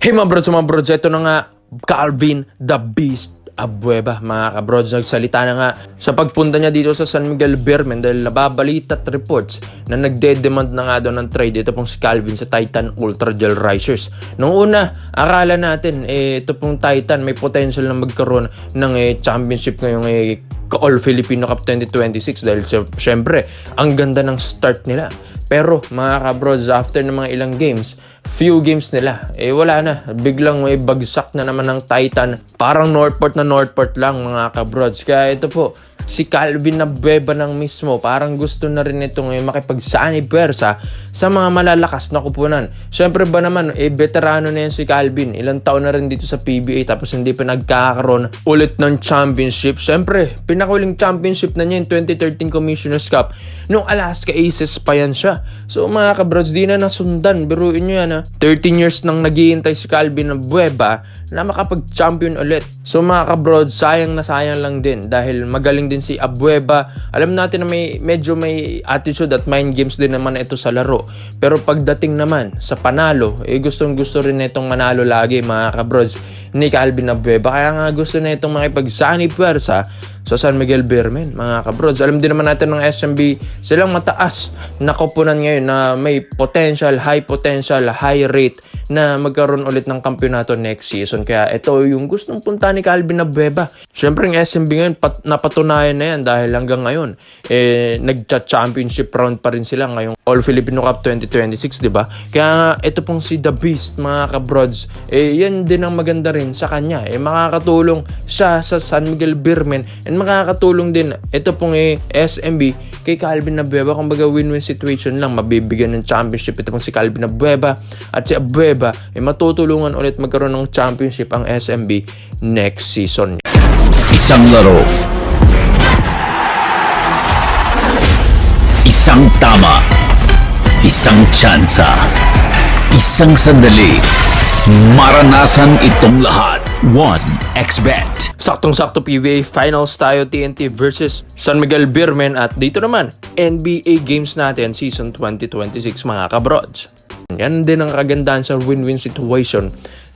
Hey mga brods, ito na nga, Calvin the Beast Abueva, mga kabrods. Nagsalita na nga sa pagpunta niya dito sa San Miguel Beermen dahil nababalita at reports na nagde-demand na nga daw ng trade ito pong si Calvin sa Titan Ultra Gel Risers. Nung una, akala natin ito pong Titan may potential na magkaroon ng championship ngayong All Filipino Cup 2026 dahil syempre ang ganda ng start nila. Pero mga kabrods, after ng mga ilang games, few games nila, wala na. Biglang may bagsak na naman ng Titan. Parang Northport lang mga kabrods. Kaya ito po, si Calvin Abueva ng mismo, parang gusto na rin itong makipagsani pwersa sa mga malalakas na kupunan. Siyempre ba naman, veterano na yan si Calvin. Ilang taon na rin dito sa PBA tapos hindi pa nagkakaroon ulit ng championship. Siyempre, pinakahuling championship na niya yung 2013 Commissioner's Cup. Nung Alaska Aces pa yan siya. So mga kabrods, di na nasundan. Biruin nyo yan 13 years nang naghihintay si Calvin Abueva na makapag-champion ulit. So mga kabrods, sayang na sayang lang din dahil magaling din si Abueva. Alam natin na medyo may attitude at mind games din naman ito sa laro. Pero pagdating naman sa panalo, gustong gusto rin itong manalo lagi mga kabrods ni Calvin Abueva. Kaya nga gusto na itong makipagsani pwersa sa San Miguel Beermen, mga kabrods. Alam din naman natin ng SMB, silang mataas na koponan ngayon na may potential, high rate na magkaroon ulit ng kampyonato next season. Kaya ito yung gustong punta ni Calvin Abueva. Siyempre yung SMB ngayon, napatunayan na yan dahil hanggang ngayon, nagcha-championship round pa rin sila ngayong All Filipino Cup 2026, di ba? Kaya ito pong si The Beast, mga kabrods, yan din ang maganda rin sa kanya. Makakatulong siya sa San Miguel Beermen and makakatulong din ito pong SMB kay Calvin Abueva. Kumbaga win-win situation lang, mabibigyan ng championship ito pong si Calvin Abueva at si Abueva matutulungan ulit magkaroon ng championship ang SMB next season. Isang laro, isang tama, isang tsansa, isang sandali, maranasan itong lahat. 1xBet. Saktong-sakto PBA Finals tayo, TNT versus San Miguel Beermen, at dito naman NBA games natin season 2026, mga kabrods. Yan din ang kagandahan sa win-win situation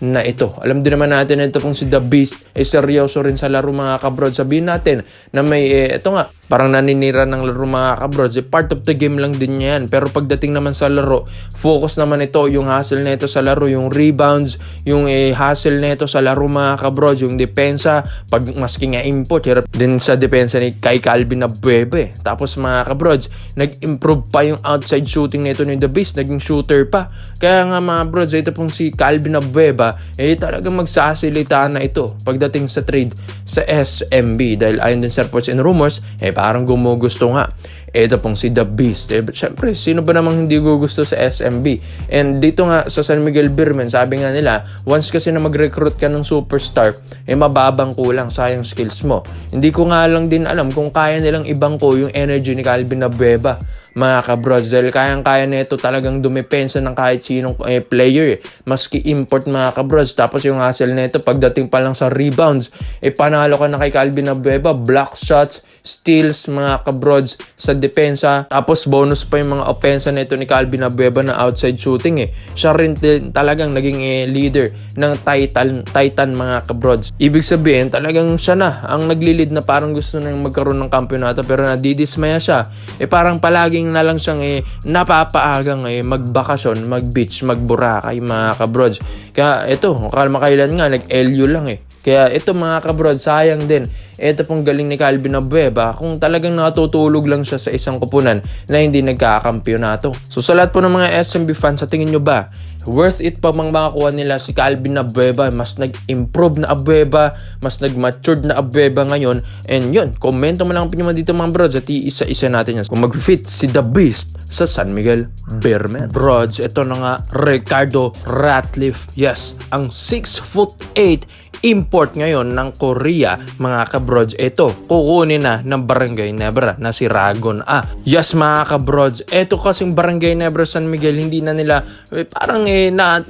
na ito. Alam din naman natin ito kung si The Beast seryoso rin sa laro, mga kabrods. Sabihin natin na may ito nga, parang naninira ng laro, mga kabrods. Part of the game lang din yan. Pero pagdating naman sa laro, focus naman ito, yung hustle na ito sa laro, yung rebounds, yung hustle na ito sa laro, mga kabrods. Yung depensa, pag maski nga import, hirap din sa depensa ni kay Calvin Abueva. Tapos mga kabrods, nag-improve pa yung outside shooting na ito ni The Beast, naging shooter pa. Kaya nga mga brods, ito pong si Calvin Abueva, talagang magsasalita na ito pagdating sa trade sa SMB. Dahil ayon din sa reports and rumors, parang gumugusto nga ito pong si The Beast. Siyempre, sino ba namang hindi gugusto sa SMB? And dito nga sa San Miguel Beermen, sabi nga nila, once kasi na mag-recruit ka ng superstar, mababang kulang, sayang skills mo. Hindi ko nga lang din alam kung kaya nilang ibangko yung energy ni Calvin Abueva, mga kabrods, dahil kayang-kaya na ito talagang dumepensa ng kahit sinong player, maski import, mga kabrods. Tapos yung hustle na ito, pagdating pa lang sa rebounds, panalo ka na kay Calvin Abueva, block shots, steals, mga kabrods, sa depensa. Tapos bonus pa yung mga opensa na ito ni Calvin Abueva na outside shooting. Siya rin din talagang naging leader ng Titan, mga kabrods. Ibig sabihin, talagang siya na ang nagli-lead na parang gusto nang magkaroon ng kampyonato, pero nadidismaya siya. Parang palaging na lang siyang napapaagang magbakasyon, mag-beach, mag-Boracay, mga kabrods. Kaya ito, makailan nga, nag-LU lang Kaya ito, mga kabrods, sayang din. Ito pong galing ni Calvin Abueva kung talagang natutulog lang siya sa isang kupunan na hindi nagkakampyonato. So sa lahat po ng mga SMB fans, sa tingin nyo ba, worth it pa mang makakuha nila si Calvin Abueva? Mas nag-improve na Abueva, mas nag-matured na Abueva ngayon. And yun, komento mo lang ang opinion mo dito, mga brods, at iisa-isa natin yan kung mag-fit si The Beast sa San Miguel Beermen. Brods, ito na nga, Ricardo Ratliff. Yes, ang 6'8" import ngayon ng Korea, mga kabrods. kabrods, ito, kukunin na ng Barangay Nebra na si Ragon A. Yes mga kabrods, ito kasing Barangay Nebra San Miguel, hindi na nila parang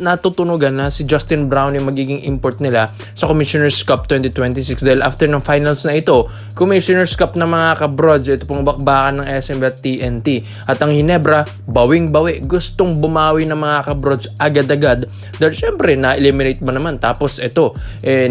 natutunugan na si Justin Brown yung magiging import nila sa Commissioner's Cup 2026 dahil after ng finals na ito, Commissioner's Cup na mga kabrods, ito pong bakbakan ng SMB at TNT. At ang Hinebra, bawing-bawi, gustong bumawi ng mga kabrods agad-agad dahil syempre na-eliminate ba naman, tapos ito,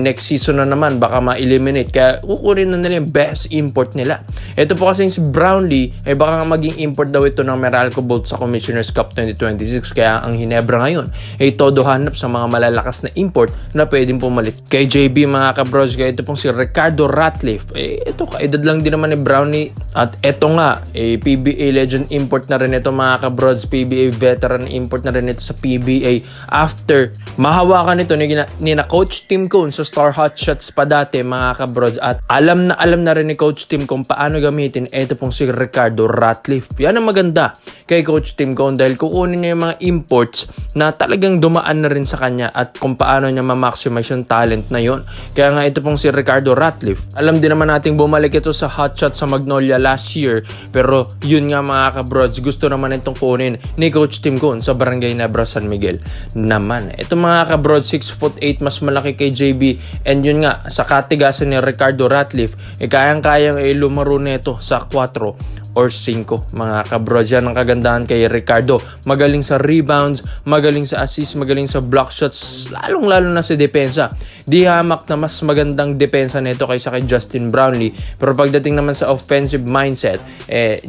next season na naman baka ma-eliminate, kaya kukunin na nila yung best import nila. Ito po kasi si Brownlee, baka maging import daw ito ng Meralco Bolt sa Commissioner's Cup 2026, kaya ang Hinebra ngayon ay todo hanap sa mga malalakas na import na pwedeng pumalit kay JB mga kabrods. Kaya ito pong si Ricardo Ratliff, ito kaedad lang din naman ni Brownlee, at ito nga PBA legend import na rin ito mga kabrods, PBA veteran import na rin ito sa PBA after mahawakan ito ni na Coach Tim Cone sa Star Hotshots pa dati mga kabrods, at alam na rin ni Coach Tim kung paano gamitin ito pong si Ricardo Ratliff. Yan ang maganda kay Coach Tim Cone dahil kukunin niya yung mga imports na talagang dumaan na rin sa kanya at kung paano niya ma-maximize yung talent na yon. Kaya nga ito pong si Ricardo Ratliff, alam din naman nating bumalik ito sa Hotshot sa Magnolia last year, pero yun nga mga kabrods, gusto naman itong kunin ni Coach Tim Cone sa Barangay Nebra San Miguel naman. Ito mga kabrods, 6'8", mas malaki kay JB, and yun nga sa katigasan ni Ricardo Ratliff, kayang-kayang lumaro nito sa 4 or 5 mga kabrods. Yan ang kagandahan kay Ricardo, magaling sa rebounds, magaling sa assist, magaling sa block shots, lalong-lalo na sa depensa. Di hamak na mas magandang depensa nito kaysa kay Justin Brownlee, pero pagdating naman sa offensive mindset,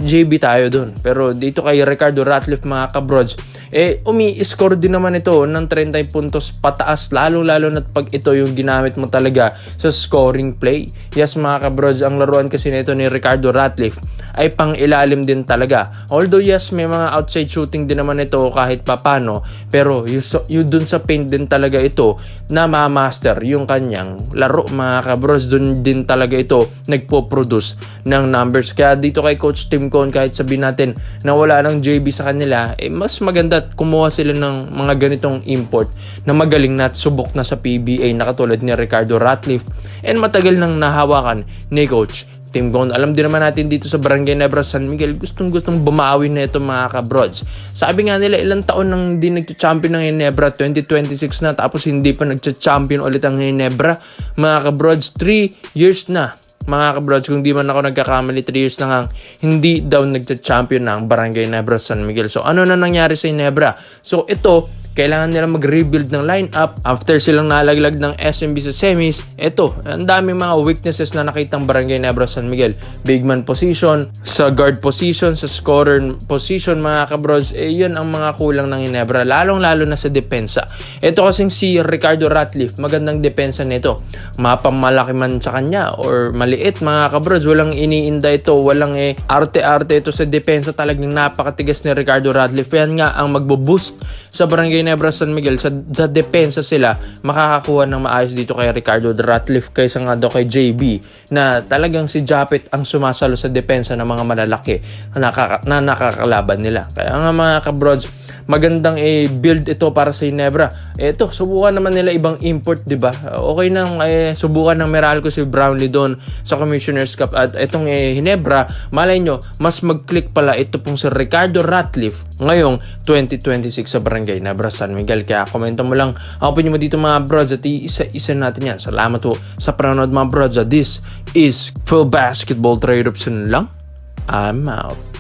JB tayo dun. Pero dito kay Ricardo Ratliff mga kabrods, umi-score din naman ito ng 30 puntos pataas, lalong-lalo na pag ito yung ginamit mo talaga sa scoring play. Yes mga kabrods, ang laruan kasi nito ni Ricardo Ratliff ay pang ilalim din talaga. Although yes, may mga outside shooting din naman ito kahit papano, pero yung dun sa paint din talaga ito na ma-master yung kanyang laro mga kabros. Dun din talaga ito nagpo-produce ng numbers. Kaya dito kay Coach Tim Cone, kahit sabihin natin na wala ng JB sa kanila, mas maganda at kumuha sila ng mga ganitong import na magaling na at subok na sa PBA na katulad ni Ricardo Ratliff and matagal nang nahawakan ni Coach Tim Cone. Alam din naman natin dito sa Barangay Nebra San Miguel, gustong bumawi na ito mga kabrods. Sabi nga nila, ilang taon nang hindi nagcha-champion ng Ginebra, 2026 na, tapos hindi pa nagcha-champion ulit ang Ginebra mga kabrods. 3 years na mga kabrods, kung di man ako nagkakamali, 3 years na nga hindi daw nagcha-champion ng Barangay Nebra San Miguel. So ano na nangyari sa Ginebra? So ito, kailangan nila mag-rebuild ng lineup after silang nalaglag ng SMB sa semis. Ito, ang daming mga weaknesses na nakitang Barangay Nebra San Miguel. Big man position, sa guard position, sa scorer position mga kabrods, yun ang mga kulang ng Ginebra, lalong-lalo na sa depensa. Ito kasing si Ricardo Ratliff, magandang depensa nito. Mapamalaki man sa kanya or maliit mga kabrods, walang iniinda ito, walang arte-arte ito sa depensa. Talagang napakatigas ni Ricardo Ratliff. Yan nga ang magbo-boost sa Barangay Nebra San Miguel. Sa depensa sila makakakuha ng maayos dito kay Ricardo Ratliff kaysa nga daw kay JB na talagang si Japet ang sumasalo sa depensa ng mga malalaki na nakakalaban nila. Kaya nga mga kabrods, magandang build ito para sa Ginebra. Ito, subukan naman nila ibang import, di ba? Okay nang subukan ng Meralco si Brownlee doon sa Commissioner's Cup, at itong Ginebra, malay nyo, mas mag-click pala ito pong si Ricardo Ratliff ngayong 2026 sa Barangay Nebra San Miguel. Kaya komento mo lang ang opinion mo dito mga brods at isa-isa natin yan. Salamat po sa panonood mga brods. This is Phil Basketball Trade Option lang. I'm out.